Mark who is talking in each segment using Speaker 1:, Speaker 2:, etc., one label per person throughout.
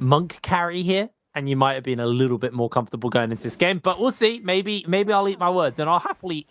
Speaker 1: monk carry here, and you might have been a little bit more comfortable going into this game. But we'll see. Maybe I'll eat my words, and I'll happily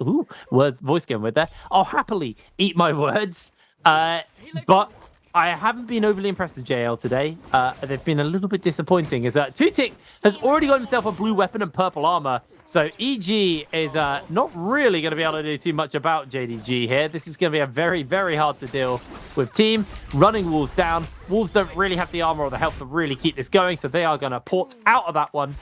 Speaker 1: voice going with that. I'll happily eat my words. But I haven't been overly impressed with JL today. They've been a little bit disappointing. As 2Tick has already got himself a blue weapon and purple armor. So EG is not really going to be able to do too much about JDG here. This is going to be a very, very hard to deal with team. Running Wolves down. Wolves don't really have the armor or the health to really keep this going. So they are going to port out of that one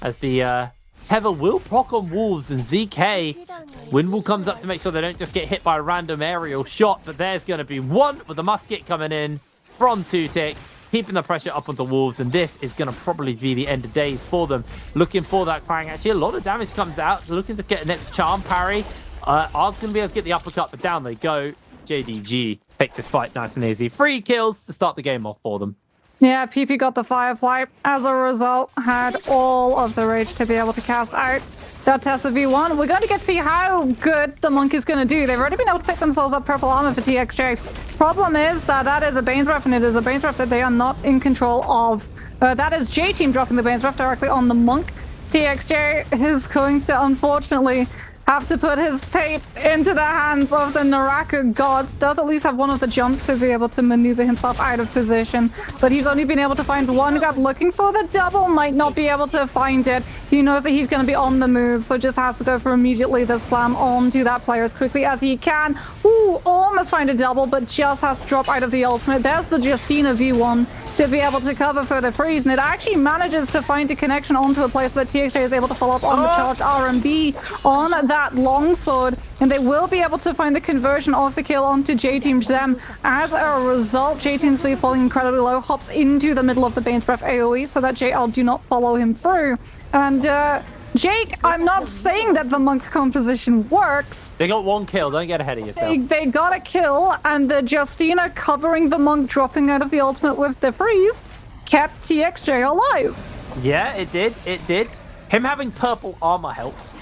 Speaker 1: as the Tether will proc on Wolves, and ZK. Windwall comes up to make sure they don't just get hit by a random aerial shot, but there's going to be one with the musket coming in from 2Tick, keeping the pressure up onto Wolves, and this is going to probably be the end of days for them. Looking for that Clang. Actually, a lot of damage comes out. Looking to get the next charm parry. Are going to be able to get the uppercut, but down they go. JDG take this fight nice and easy. 3 kills to start the game off for them.
Speaker 2: Yeah, PP got the Firefly. As a result, had all of the rage to be able to cast out that Tessa V1. We're going to get to see how good the Monk is going to do. They've already been able to pick themselves up purple armor for TXJ. Problem is that is a Bane's Breath, and it is a Bane's Breath that they are not in control of. That is J-Team dropping the Bane's Breath directly on the Monk. TXJ is going to, unfortunately, have to put his fate into the hands of the Naraka gods. Does at least have one of the jumps to be able to maneuver himself out of position, but he's only been able to find one grab. Looking for the double, might not be able to find it. He knows that he's going to be on the move, so just has to go for immediately the slam onto that player as quickly as he can. Ooh, almost find a double, but just has to drop out of the ultimate. There's the Justina V1 to be able to cover for the freeze, and it actually manages to find a connection onto a place so that TXJ is able to follow up on the charged RMB on that longsword, and they will be able to find the conversion of the kill onto J-Team Gem. As a result, J-Team's lead falling incredibly low, hops into the middle of the Bane's Breath AoE so that JL do not follow him through. And Jake, I'm not saying that the Monk composition works.
Speaker 1: They got 1 kill, don't get ahead of yourself.
Speaker 2: They got a kill, and the Justina covering the Monk dropping out of the ultimate with the freeze kept TXJ alive.
Speaker 1: Yeah, it did. Him having purple armor helps.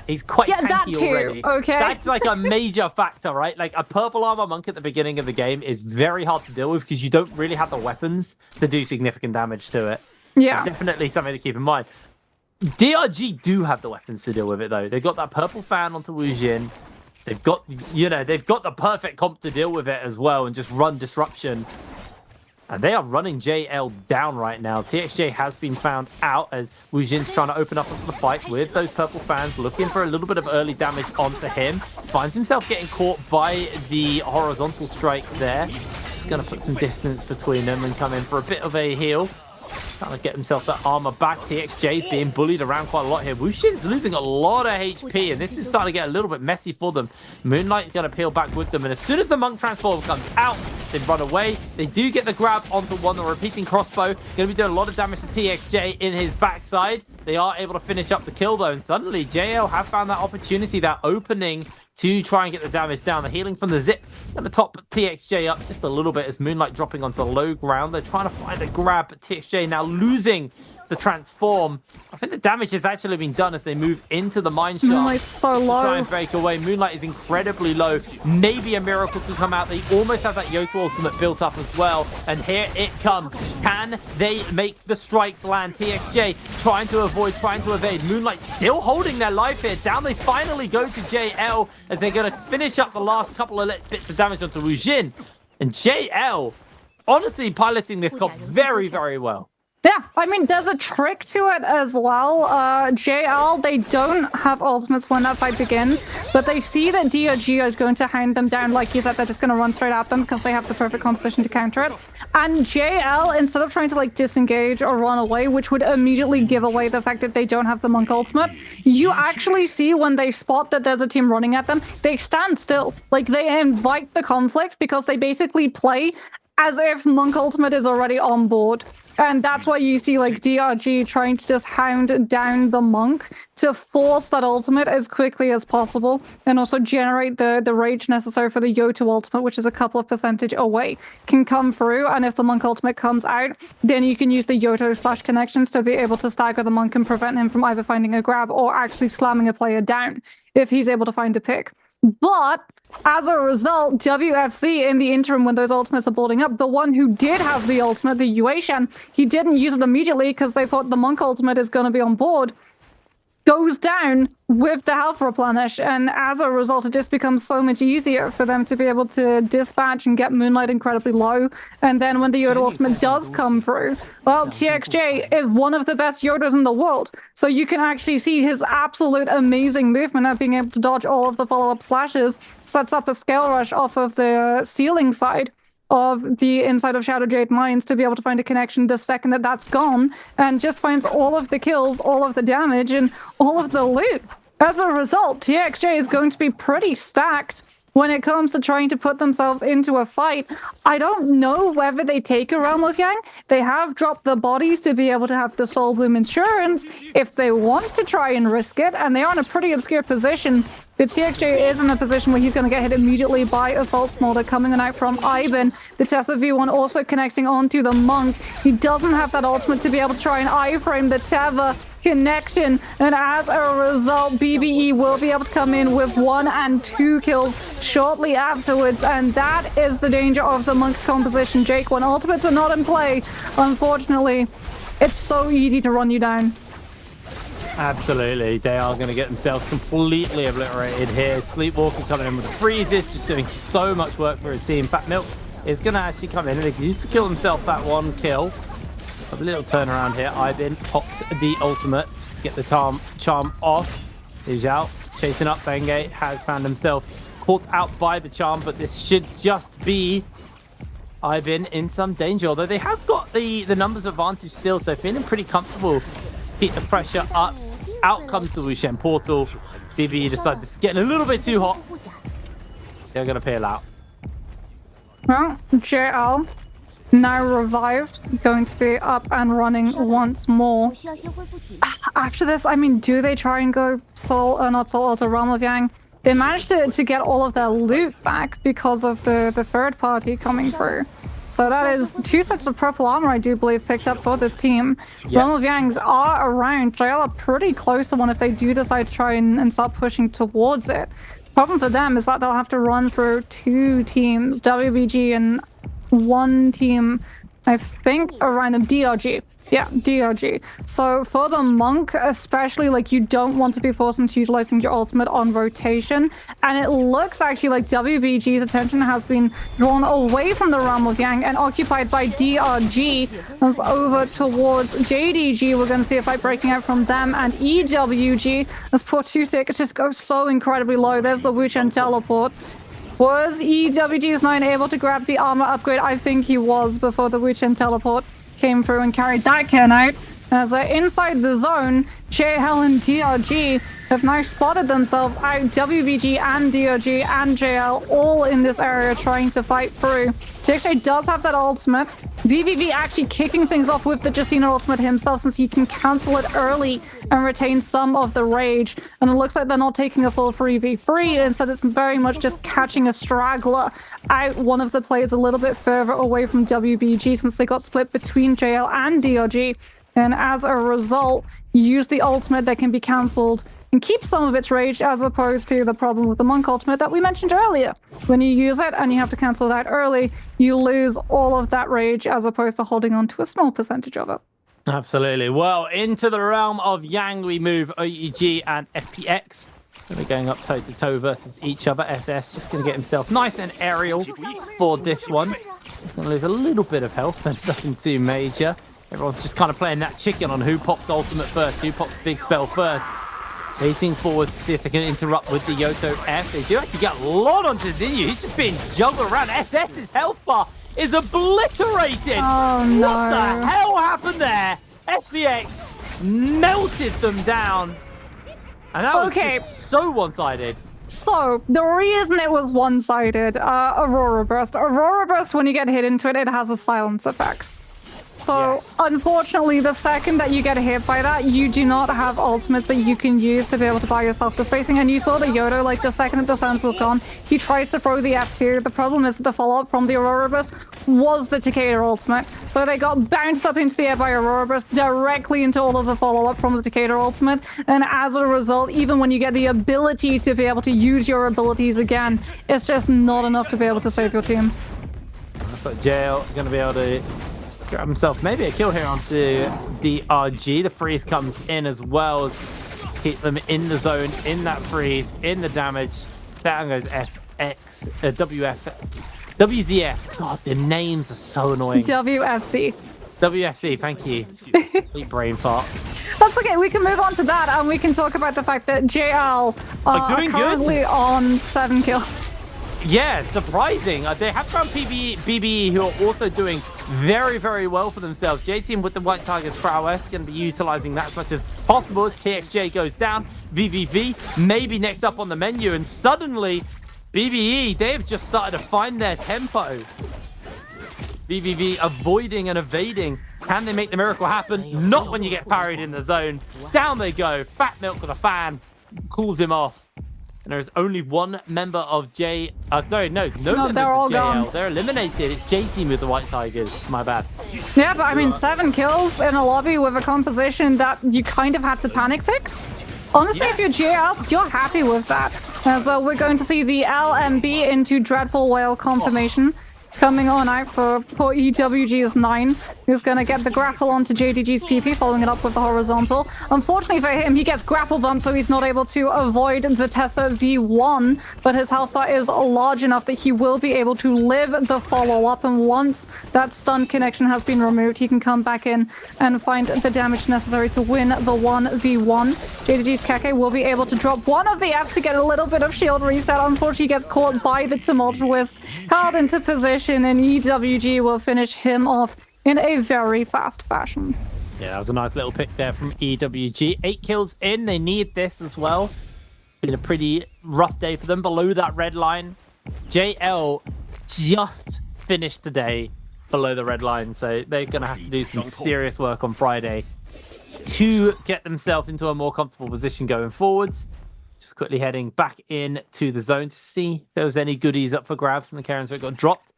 Speaker 1: He's quite tanky already.
Speaker 2: Okay.
Speaker 1: That's like a major factor, right? Like a purple armor monk at the beginning of the game is very hard to deal with because you don't really have the weapons to do significant damage to it.
Speaker 2: Yeah.
Speaker 1: So definitely something to keep in mind. DRG do have the weapons to deal with it though. They've got that purple fan onto Wu Jin. They've got, they've got the perfect comp to deal with it as well and just run disruption. And they are running JL down right now. TXJ has been found out as Wu Jin's trying to open up onto the fight with those purple fans, looking for a little bit of early damage onto him. Finds himself getting caught by the horizontal strike there. Just going to put some distance between them and come in for a bit of a heal. Trying to get himself that armor back. TXJ's being bullied around quite a lot here. Wu Jin's losing a lot of HP, and this is starting to get a little bit messy for them. Moonlight's going to peel back with them, and as soon as the Monk Transform comes out, they run away. They do get the grab onto one. The repeating crossbow going to be doing a lot of damage to TXJ in his backside. They are able to finish up the kill, though, and suddenly JL have found that opportunity, that opening to try and get the damage down. The healing from the zip going to top TXJ up just a little bit as Moonlight dropping onto the low ground. They're trying to find a grab, but TXJ now losing the transform. I think the damage has actually been done as they move into the mine shaft.
Speaker 2: Moonlight's so low.
Speaker 1: Try and break away. Moonlight is incredibly low. Maybe a miracle can come out. They almost have that Yoto ultimate built up as well. And here it comes. Can they make the strikes land? TXJ trying to avoid, trying to evade. Moonlight still holding their life here. Down they finally go to JL as they're going to finish up the last couple of bits of damage onto Wu Jin. And JL honestly piloting this comp very, very well.
Speaker 2: Yeah, I mean, there's a trick to it as well. JL, they don't have ultimates when that fight begins, but they see that DRG is going to hound them down. Like you said, they're just going to run straight at them because they have the perfect composition to counter it. And JL, instead of trying to like disengage or run away, which would immediately give away the fact that they don't have the Monk ultimate, you actually see when they spot that there's a team running at them, they stand still. Like they invite the conflict because they basically play as if Monk ultimate is already on board. And that's why you see like DRG trying to just hound down the Monk to force that ultimate as quickly as possible and also generate the rage necessary for the Yoto ultimate, which is a couple of percentage away, can come through. And if the Monk ultimate comes out, then you can use the Yoto / connections to be able to stagger the Monk and prevent him from either finding a grab or actually slamming a player down if he's able to find a pick. But as a result, WFC in the interim, when those ultimates are building up, the one who did have the ultimate, the Yueshan, he didn't use it immediately because they thought the Monk ultimate is going to be on board, goes down with the health replenish, and as a result it just becomes so much easier for them to be able to dispatch and get Moonlight incredibly low. And then when the Yoda ultimate does come through, well, TXJ is one of the best Yodas in the world, so you can actually see his absolute amazing movement of being able to dodge all of the follow-up slashes, sets up a scale rush off of the ceiling side of the inside of Shadow Jade Mines to be able to find a connection the second that that's gone, and just finds all of the kills, all of the damage, and all of the loot. As a result, TXJ is going to be pretty stacked when it comes to trying to put themselves into a fight. I don't know whether they take a Realm of Yang. They have dropped the bodies to be able to have the Soul Bloom insurance if they want to try and risk it, and they are in a pretty obscure position. But TXJ is in a position where he's going to get hit immediately by Assault Smolder coming on out from Ivan. The Tessa V1 also connecting onto the Monk. He doesn't have that ultimate to be able to try and iframe the Teva connection, and as a result, BBE will be able to come in with 1 and 2 kills shortly afterwards, and that is the danger of the Monk composition, Jake. When ultimates are not in play, unfortunately, it's so easy to run you down.
Speaker 1: Absolutely, they are going to get themselves completely obliterated here. Sleepwalker coming in with the freezes, just doing so much work for his team. Fat Milk is going to actually come in and he used to kill himself that 1 kill. A little turnaround here. Ivan pops the ultimate just to get the charm off. He's out, chasing up Benge, has found himself caught out by the charm, but this should just be Ivan in some danger, although they have got the numbers advantage still, so feeling pretty comfortable. Keep the pressure up. Out comes the Wushen portal. BB decided this is getting a little bit too hot. They're going to peel out.
Speaker 2: Well, JL now revived, going to be up and running once more. After this, I mean, do they try and go not Soul Altar, Realm of Yang? They managed to get all of their loot back because of the third party coming through. So that is 2 sets of purple armor, I do believe, picked up for this team. Yep. Realm of Yangs are around. JL are pretty close to one if they do decide to try and start pushing towards it. Problem for them is that they'll have to run through 2 teams, WBG and 1 team, I think, around them, DRG. Yeah, DRG. So for the Monk especially, like, you don't want to be forced into utilizing your ultimate on rotation, and it looks actually like WBG's attention has been drawn away from the Realm of Yang and occupied by DRG. That's over towards JDG. We're going to see a fight breaking out from them and EWG as poor Tutik just goes so incredibly low. There's the Wuchen teleport. Was EWG's 9 able to grab the armor upgrade? I think he was before the Wuchen teleport came through and carried that Ken out. As inside the zone, JL and DRG have now spotted themselves out. WBG and DRG and JL all in this area trying to fight through. TXJ does have that ultimate. VVV actually kicking things off with the Justina ultimate himself, since he can cancel it early and retain some of the rage. And it looks like they're not taking a full 3v3. Instead, it's very much just catching a straggler out. One of the players a little bit further away from WBG, since they got split between JL and DRG. And as a result, use the ultimate that can be cancelled and keep some of its rage, as opposed to the problem with the Monk ultimate that we mentioned earlier. When you use it and you have to cancel it out early, you lose all of that rage, as opposed to holding on to a small percentage of it.
Speaker 1: Absolutely. Well, into the realm of Yang we move. OEG and FPX. They're going up toe-to-toe versus each other. SS just going to get himself nice and aerial for this one. He's going to lose a little bit of health, but nothing too major. Everyone's just kind of playing that chicken on who pops ultimate first, who pops big spell first. Racing forward to see if they can interrupt with the Yoto F. They do actually get a lot onto Zinyu. He's just being juggled around. SS's health bar is obliterated.
Speaker 2: Oh, no.
Speaker 1: What the hell happened there? SPX melted them down. And that was just so one-sided.
Speaker 2: So, the reason it was one-sided, Aurora Burst. Aurora Burst, when you get hit into it, it has a silence effect. So,
Speaker 1: Yes.
Speaker 2: unfortunately, the second that you get hit by that, you do not have ultimates that you can use to be able to buy yourself the spacing. And you saw the Yodo, like, the second that the Sense was gone, he tries to throw the F2. The problem is that the follow-up from the Aurora Burst was the Takeda ultimate. So they got bounced up into the air by Aurora Burst directly into all of the follow-up from the Takeda ultimate. And as a result, even when you get the ability to be able to use your abilities again, it's just not enough to be able to save your team.
Speaker 1: So Jail going to be able to grab himself maybe a kill here onto the RG. The freeze comes in as well, just to keep them in the zone, in that freeze, in the damage. Down goes FX, WZF. God, the names are so annoying.
Speaker 2: WFC.
Speaker 1: WFC, thank you. Complete brain fart.
Speaker 2: That's okay, we can move on to that and we can talk about the fact that JL are
Speaker 1: doing good.
Speaker 2: currently on 7 kills.
Speaker 1: Yeah, surprising. They have found BBE who are also doing very, very well for themselves. J-Team with the White Tigers prowess going to be utilizing that as much as possible as KXJ goes down. VVV maybe next up on the menu, and suddenly BBE, they've just started to find their tempo. VVV avoiding and evading. Can they make the miracle happen? Not when you get parried in the zone. Down they go. Fat Milk with a fan. Cools him off. And there's only one member of J... no members
Speaker 2: they're all
Speaker 1: of JL.
Speaker 2: gone.
Speaker 1: They're eliminated. It's J-Team with the White Tigers. My bad.
Speaker 2: Yeah, but I mean, 7 kills in a lobby with a composition that you kind of had to panic pick. Honestly, if you're JL, you're happy with that. So we're going to see the LMB into Dreadful Whale confirmation. Coming on out for EWG's 9, who's going to get the grapple onto JDG's PP, following it up with the horizontal. Unfortunately for him, he gets grapple bumped, so he's not able to avoid the Tessa V1, but his health bar is large enough that he will be able to live the follow-up, and once that stun connection has been removed, he can come back in and find the damage necessary to win the 1v1. JDG's Keke will be able to drop one of the Fs to get a little bit of shield reset. Unfortunately, he gets caught by the Tumultuous, held into position, and EWG will finish him off in a very fast fashion.
Speaker 1: Yeah, that was a nice little pick there from EWG. 8 kills in. They need this as well. Been a pretty rough day for them below that red line. JL just finished today below the red line, so they're going to have to do some serious work on Friday to get themselves into a more comfortable position going forwards. Just quickly heading back into the zone to see if there was any goodies up for grabs from the Karens that got dropped.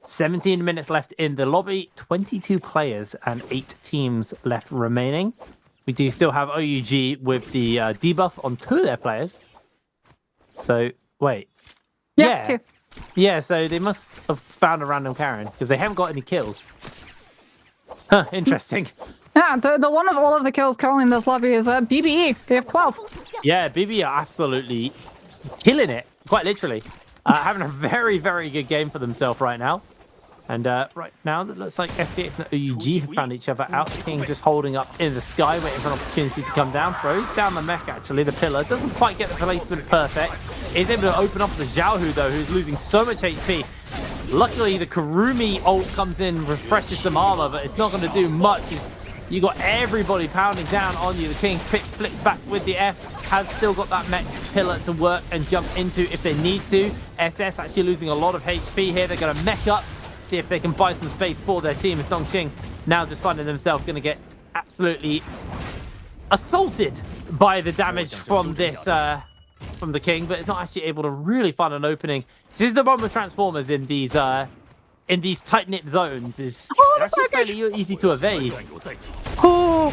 Speaker 1: 17 minutes left in the lobby, 22 players and 8 teams left remaining. We do still have OUG with the debuff on 2 of their players. So, wait.
Speaker 2: Yeah, 2.
Speaker 1: Yeah, so they must have found a random Karen because they haven't got any kills. Huh, interesting.
Speaker 2: Yeah, the one of all of the kills currently in this lobby is BBE. They have 12.
Speaker 1: Yeah, BB are absolutely killing it, quite literally. Having a very, very good game for themselves right now. And right now, it looks like FBX and OUG have found each other out. King just holding up in the sky, waiting for an opportunity to come down. Throws down the mech, actually. The pillar doesn't quite get the placement perfect. Is able to open up the Xiaohu, though, who's losing so much HP. Luckily, the Kurumi ult comes in, refreshes some armor, but it's not going to do much. You got everybody pounding down on you. The King flips back with the F. Has still got that mech pillar to work and jump into if they need to. SS actually losing a lot of HP here. They're going to mech up, see if they can buy some space for their team. As Dongqing now just finding themselves going to get absolutely assaulted by the damage from this from the King, but it's not actually able to really find an opening. This is the problem with Transformers in these tight-knit zones, is they're actually fairly easy to evade.
Speaker 2: Oh.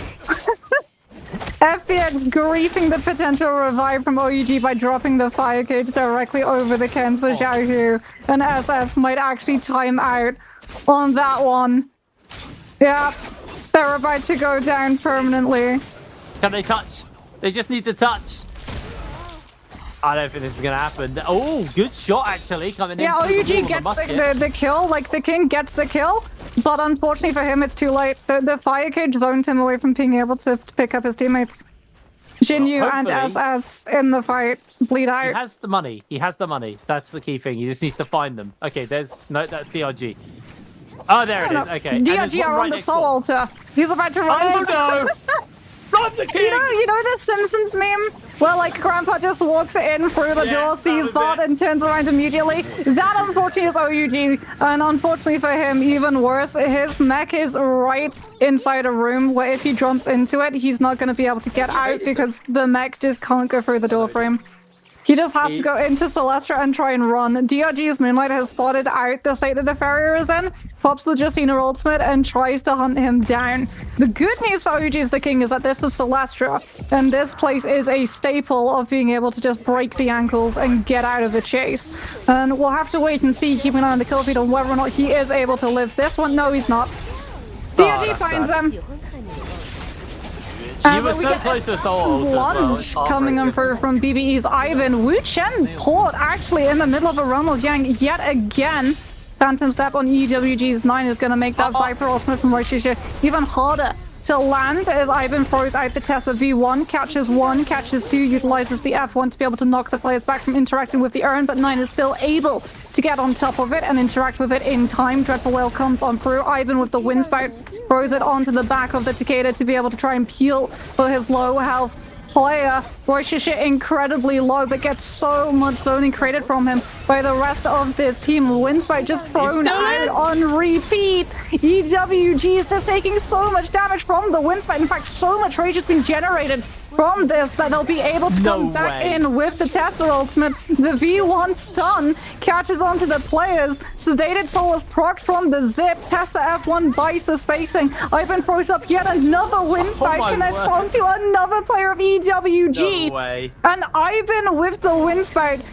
Speaker 2: FBX griefing the potential revive from OUG by dropping the fire cage directly over the Kenzo Xiaohu, and SS might actually time out on that one. Yeah, they're about to go down permanently.
Speaker 1: Can they touch? They just need to touch. I don't think this is going to happen. Oh, good shot, actually, coming in.
Speaker 2: Yeah, OUG gets the kill. Like, the King gets the kill, but unfortunately for him, it's too late. The fire cage zoned him away from being able to pick up his teammates. Jinyu and SS in the fight bleed out.
Speaker 1: He has the money. He has the money. That's the key thing. He just needs to find them. Okay, that's DRG. Oh, there it is. Okay.
Speaker 2: DRG are on the Soul Altar. He's about to run.
Speaker 1: Oh, no! Run the King!
Speaker 2: You know the Simpsons meme Well, like, Grandpa just walks in through the door, sees that, and turns around immediately. That, unfortunately, is OUG. And unfortunately for him, even worse, his mech is right inside a room where if he jumps into it, he's not going to be able to get out because the mech just can't go through the door frame. He just has to go into Celestia and try and run. DRG's Moonlight has spotted out the state that the Farrier is in, pops the Justina ultimate, and tries to hunt him down. The good news for OG is the King is that this is Celestia, and this place is a staple of being able to just break the ankles and get out of the chase. And we'll have to wait and see, keep an eye on the kill feed on whether or not he is able to live this one. No, he's not. DRG finds them.
Speaker 1: You were so close to Soul
Speaker 2: Lunge coming on through from BBE's Ivan. Wu Chen Port actually in the middle of a Realm of Yang yet again. Phantom Step on EWG's 9 is going to make that Viper ultimate from Roishisha even harder to land as Ivan throws out the Tessa V1, catches 1, catches 2, utilizes the F1 to be able to knock the players back from interacting with the Urn, but 9 is still able to get on top of it and interact with it in time. Dreadful Whale comes on through. Ivan with the wind spout throws it onto the back of the Takeda to be able to try and peel for his low health player. Roishisha incredibly low, but gets so much zoning created from him by the rest of this team. Windspite just thrown out on repeat. EWG is just taking so much damage from the Windspite. In fact, so much rage has been generated from this that they'll be able to come back in with the Tessa ultimate. The V1 stun catches onto the players. Sedated Soul is procced from the zip. Tessa F1 buys the spacing. Ivan throws up yet another Windspite, connects onto another player of EWG.
Speaker 1: No way.
Speaker 2: And Ivan with the Windspout,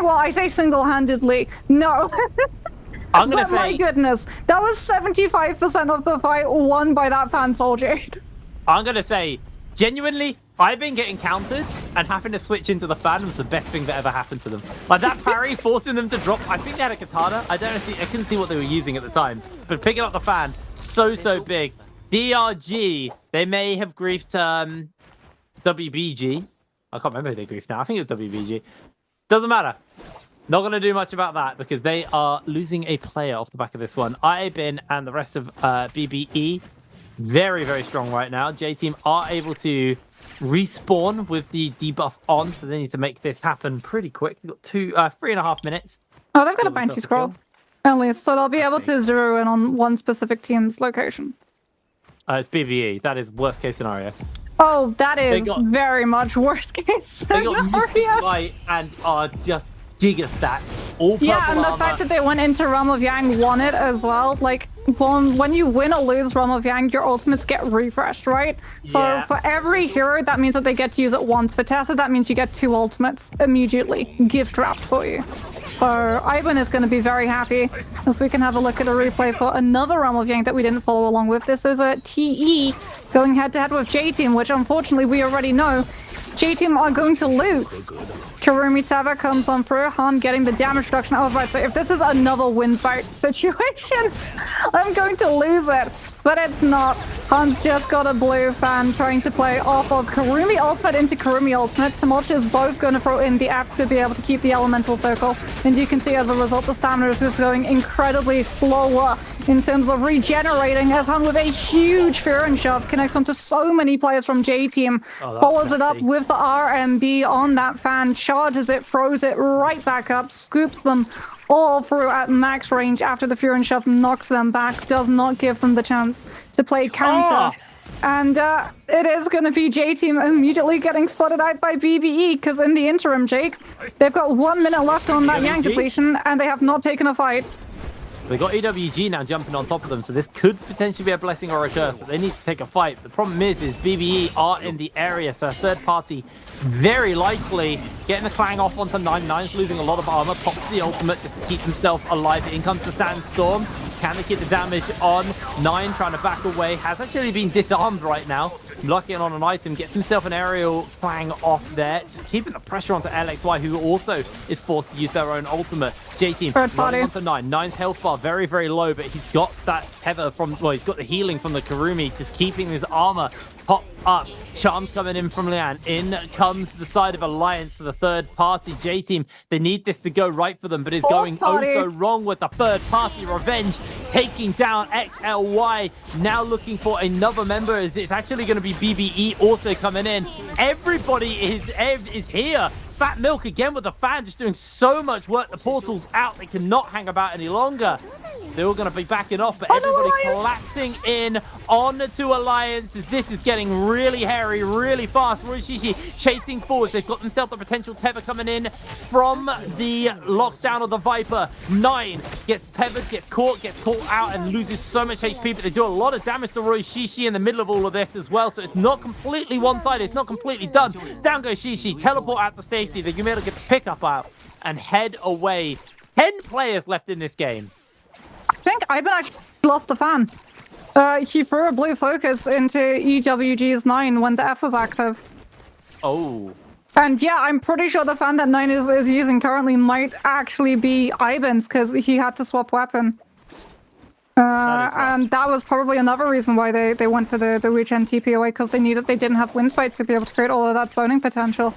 Speaker 2: well, I say single-handedly. No.
Speaker 1: I'm gonna
Speaker 2: but
Speaker 1: say,
Speaker 2: my goodness, that was 75% of the fight won by that fan soldier.
Speaker 1: I'm gonna say, genuinely, Ivan getting countered and having to switch into the fan was the best thing that ever happened to them. Like that parry forcing them to drop. I think they had a katana. I couldn't see what they were using at the time. But picking up the fan, so big. DRG, they may have griefed WBG. I can't remember who they griefed now. I think it was WBG. Doesn't matter. Not going to do much about that because they are losing a player off the back of this one. Ibin and the rest of BBE, very strong right now. J-Team are able to respawn with the debuff on, so they need to make this happen pretty quick. They've got 3.5 minutes.
Speaker 2: Oh, they've got a bounty scroll. At least, so they'll be able to zero in on one specific team's location.
Speaker 1: It's BBE. That is worst case scenario.
Speaker 2: Oh, that is very much worst case scenario.
Speaker 1: They got and are just giga-stacked. All purple
Speaker 2: and the fact that they went into Realm of Yang won it as well. Like, when you win or lose Realm of Yang, your ultimates get refreshed, right? So for every hero, that means that they get to use it once. For Tessa, that means you get 2 ultimates immediately gift wrapped for you. So Ivan is going to be very happy as we can have a look at a replay for another Realm of Yang that we didn't follow along with. This is a TE going head-to-head with J-Team, which unfortunately we already know J-Team are going to lose. Karumi Tava comes on through. Han getting the damage reduction. I was about to say, if this is another Windspout situation, I'm going to lose it. But it's not. Han's just got a blue fan trying to play off of Karumi ultimate into Karumi ultimate. Tamoch is both going to throw in the F to be able to keep the elemental circle. And you can see as a result, the stamina is just going incredibly slower in terms of regenerating as Han with a huge fear and shove connects onto so many players from J-Team. Follows it up with the RMB on that fan, charges it, throws it right back up, scoops them all through at max range after the Fury and Shove knocks them back, does not give them the chance to play counter. And it is going to be J-Team immediately getting spotted out by BBE, because in the interim, Jake, they've got 1 minute left on that Yang depletion, and they have not taken a fight.
Speaker 1: They got EWG now jumping on top of them, so this could potentially be a blessing or a curse, but they need to take a fight. The problem is BBE are in the area, so third party very likely getting the clang off onto 9-9's losing a lot of armor, pops the ultimate just to keep himself alive. In comes the Sandstorm. Can they keep the damage on? 9 trying to back away, has actually been disarmed right now. Locking on an item, gets himself an aerial clang off there, just keeping the pressure onto LXY, who also is forced to use their own ultimate. J-Team running on for 9. 9's health bar very low, but he's got that tether from, well, he's got the healing from the Karumi, just keeping his armor top up. Charms coming in from Lian. In comes the side of Alliance for the third party. J-Team, they need this to go right for them, but it's going oh so wrong with the third party. Revenge taking down XLY. Now looking for another member, as it's actually going to be BBE also coming in. Everybody is here. Fat Milk again with the fan, just doing so much work. The portal's out. They cannot hang about any longer. They're all going to be backing off, but everybody collapsing in onto Alliance. This is getting really hairy, really fast. Roishishi chasing forward. They've got themselves a potential tether coming in from the lockdown of the Viper. 9 gets tethered, gets caught out, and loses so much HP, but they do a lot of damage to Roishishi in the middle of all of this as well, so it's not completely one-sided. It's not completely done. Down goes Shishi. Teleport out to safety. They can be able to get the pickup out and head away. 10 players left in this game.
Speaker 2: I think Ivan actually lost the fan. He threw a blue focus into EWG's 9 when the F was active.
Speaker 1: Oh.
Speaker 2: And yeah, I'm pretty sure the fan that 9 is using currently might actually be Ivan's, because he had to swap weapon. And that was probably another reason why they went for the regen TP away, because they didn't have wind spite to be able to create all of that zoning potential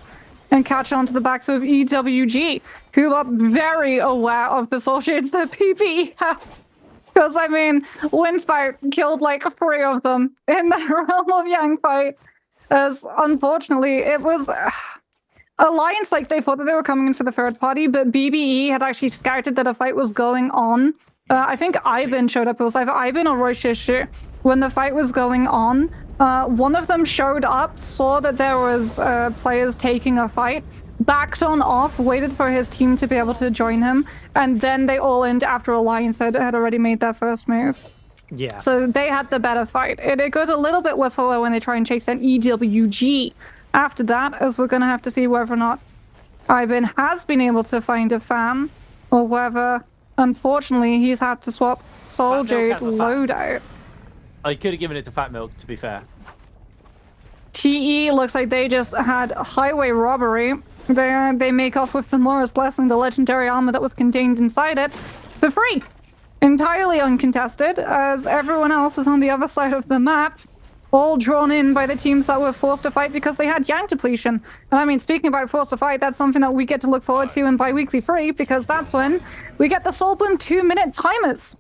Speaker 2: and catch on to the backs of EWG, who are very aware of the soul shades that PPE have. Because, I mean, Windspite killed like 3 of them in the Realm of Yang fight. As unfortunately, it was Alliance, like they thought that they were coming in for the third party, but BBE had actually scouted that a fight was going on. I think Ivan showed up. It was either Ivan or Roishishi. When the fight was going on, one of them showed up, saw that there was players taking a fight, backed on off, waited for his team to be able to join him, and then they all ended after Alliance had already made their first move.
Speaker 1: Yeah.
Speaker 2: So they had the better fight. It goes a little bit worse for when they try and chase down EWG. After that, as we're going to have to see whether or not Ivan has been able to find a fan, or whether, unfortunately, he's had to swap Soul Jade loadout.
Speaker 1: I could have given it to Fat Milk, to be fair.
Speaker 2: TE looks like they just had highway robbery. They make off with the Morris Blessing, the legendary armor that was contained inside it, for free. Entirely uncontested, as everyone else is on the other side of the map, all drawn in by the teams that were forced to fight because they had Yang depletion. And I mean, speaking about forced to fight, that's something that we get to look forward to in bi-weekly free, because that's when we get the Soul Bloom 2-minute timers.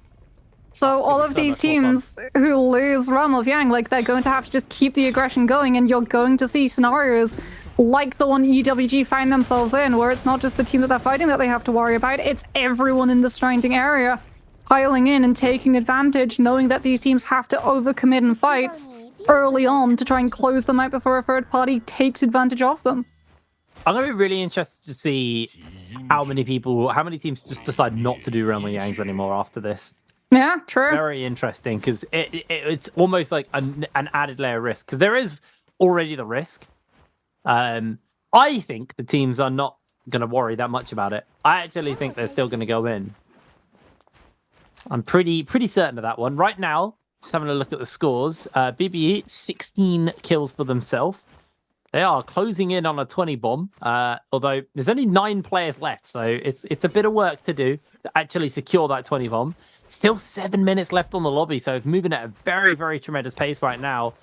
Speaker 2: So all of these teams who lose Realm of Yang, like, they're going to have to just keep the aggression going, and you're going to see scenarios like the one EWG find themselves in, where it's not just the team that they're fighting that they have to worry about, it's everyone in the surrounding area piling in and taking advantage, knowing that these teams have to overcommit in fights early on to try and close them out before a third party takes advantage of them.
Speaker 1: I'm going to be really interested to see how many teams just decide not to do Realm of Yangs anymore after this.
Speaker 2: Yeah, true.
Speaker 1: Very interesting, because it's almost like an added layer of risk, because there is already the risk. I think the teams are not going to worry that much about it. I actually think they're still going to go in. I'm pretty certain of that one. Right now, just having a look at the scores, BBE, 16 kills for themselves. They are closing in on a 20 bomb, although there's only 9 players left, so it's a bit of work to do to actually secure that 20 bomb. Still 7 minutes left on the lobby, so it's moving at a very, very tremendous pace right now.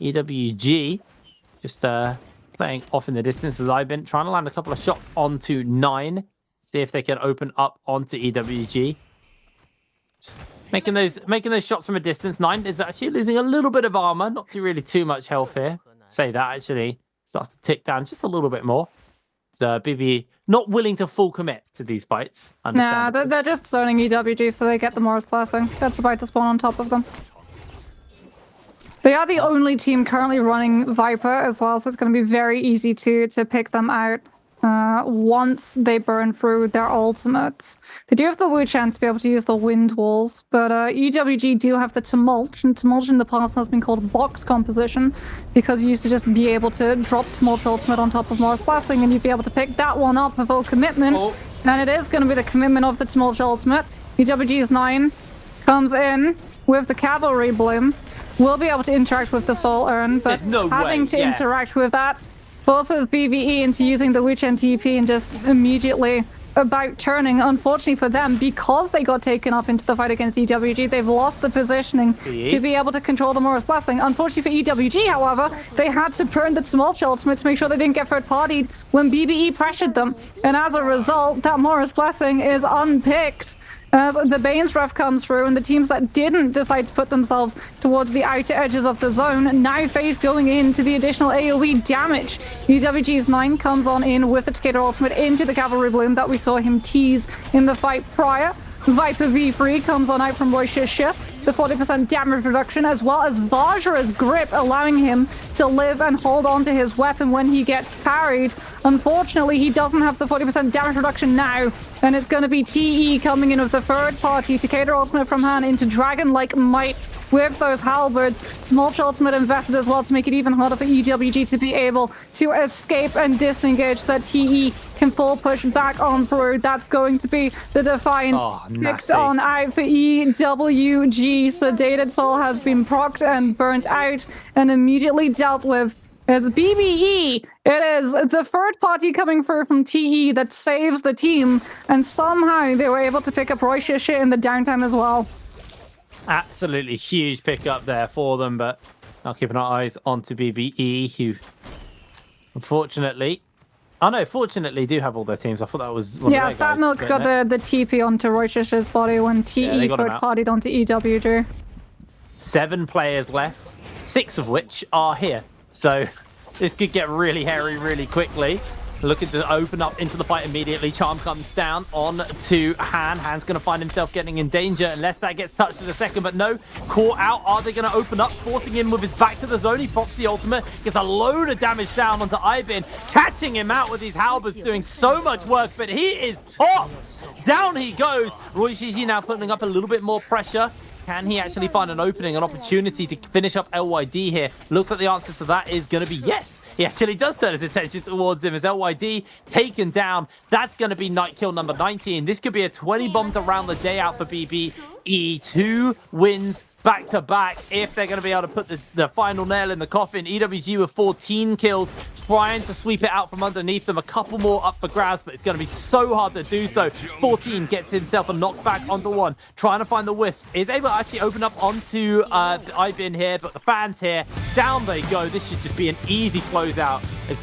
Speaker 1: EWG just playing off in the distance, as I've been trying to land a couple of shots onto 9. See if they can open up onto EWG. Just making those shots from a distance. 9 is actually losing a little bit of armor, not too much health here. Say that actually starts to tick down just a little bit more. So BB not willing to full commit to these fights.
Speaker 2: Nah, they're just zoning EWG so they get the Morris Blessing. That's about to spawn on top of them. They are the only team currently running Viper as well, so it's going to be very easy to pick them out once they burn through their ultimates. They do have the Wu Chan to be able to use the wind walls, but EWG do have the Tumult, and Tumult in the past has been called box composition, because you used to just be able to drop Tumult ultimate on top of Morris Blessing, and you'd be able to pick that one up with full commitment, and it is going to be the commitment of the Tumult ultimate. EWG's 9 comes in with the Cavalry Bloom, will be able to interact with the Soul Urn, but having to interact with that forces BBE into using the Witch and TP and just immediately about turning. Unfortunately for them, because they got taken up into the fight against EWG, they've lost the positioning to be able to control the Morris Blessing. Unfortunately for EWG, however, they had to burn the Tumult ultimate to make sure they didn't get third-partied when BBE pressured them. And as a result, that Morris Blessing is unpicked. as the Bane's Breath comes through, and the teams that didn't decide to put themselves towards the outer edges of the zone now face going into the additional AoE damage. EWG's 9 comes on in with the Takeda ultimate into the Cavalry Bloom that we saw him tease in the fight prior. Viper V3 comes on out from Roish's ship, the 40% damage reduction, as well as Vajra's grip, allowing him to live and hold on to his weapon when he gets parried. Unfortunately, he doesn't have the 40% damage reduction now, and it's going to be TE coming in with the third party Takeda ultimate from Han into Dragon-like might with those halberds. Smolch ultimate invested as well to make it even harder for EWG to be able to escape and disengage. That TE can full push back on through. That's going to be the Defiance picked on out for EWG. Sedated Soul has been procced and burnt out and immediately dealt with. As BBE, it is the third party coming through from TE that saves the team, and somehow they were able to pick up Roish's shit in the downtime as well.
Speaker 1: Absolutely huge pickup there for them, but I'll keep our eyes onto BBE, who unfortunately, fortunately do have all their teams. I thought that was one of their
Speaker 2: Fat
Speaker 1: guys,
Speaker 2: Milk got the TP onto Roish's body when TE third partied onto EWG.
Speaker 1: 7 players left, 6 of which are here. So this could get really hairy really quickly. Looking to open up into the fight immediately. Charm comes down on to Han. Han's going to find himself getting in danger unless that gets touched in a second. But no, caught out. Are they going to open up? Forcing him with his back to the zone. He pops the ultimate. Gets a load of damage down onto Aibin. Catching him out with his halberds. Doing so much work. But he is popped. Down he goes. Roishi now putting up a little bit more pressure. Can he actually find an opening, an opportunity to finish up LYD here? Looks like the answer to that is going to be yes. He actually does turn his attention towards him as LYD taken down. That's going to be night kill number 19. This could be a 20 bombs around the day out for BBE. 2 wins back to back if they're going to be able to put the final nail in the coffin. EWG with 14 kills, trying to sweep it out from underneath them. A couple more up for grabs, but it's going to be so hard to do so. 14 gets himself a knockback onto 1, trying to find the whiffs. Is able to actually open up onto Aibin here, but the fans here, down they go. This should just be an easy closeout as